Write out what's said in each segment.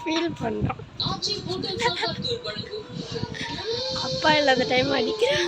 Feel பண்ணுறோம். அப்பா இல்லாத டைம் அடிக்கிறேன்.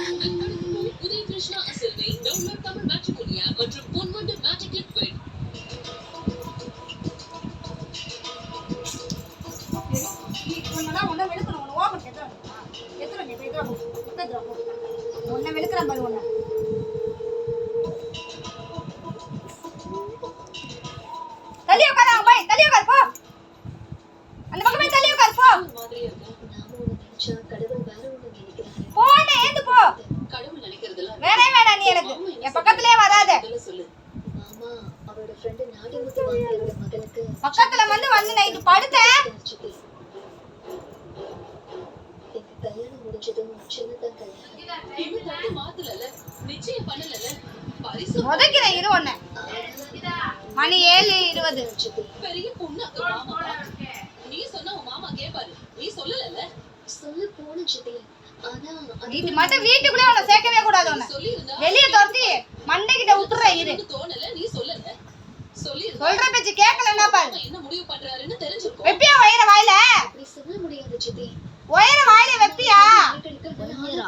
பக்கத்துல வந்து நைட்டு படுத்தேன். முதக்கிறேன் இரு ஒண்ணு. மணி 7:20. பெரிய பொண்ணு நீ சொன்ன உன் மாமா கேப்பாரு. நீ சொல்லல சொல்ல போன சித்தி. ஆனா இது மட்டும் வீட்டுக்குள்ளே உன்னை சேர்க்கவே கூடாது. உன்னை வெளியே துரத்தி மண்டைக்கிட்ட விட்டுற இரு. நீ சொல்லல சொல்ற பேச்சு கேட்கலன்னா பாரு என்ன முடிவு பண்றாருன்னு தெரிஞ்சுக்கோ. வெப்பியா வயிற வாயில? நீ சொல்ல முடியாது சித்தி. வயிற வாயில வெப்பியா?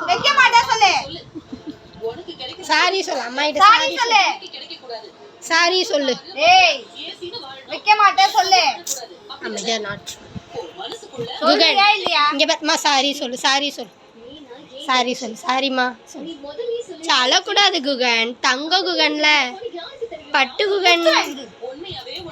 வைக்க மாட்டே சொல்லு. உனக்கு கிடைக்க சாரி சொல்லு. அம்மா கிட்ட சாரி சொல்லு. கிடைக்க கூடாது. சாரி சொல்லு. ஏய் வைக்க மாட்டே சொல்லு. அம்மா நாட் சொல்லுங்க இல்லையா? இங்க பாருமா சாரி சொல்லு. சாரி சொல்லு. சாரி சொல்லு. சாரிமா சொல்லு. அழக்கூடாது குகன். தங்க குகன்ல பட்டு குகன்.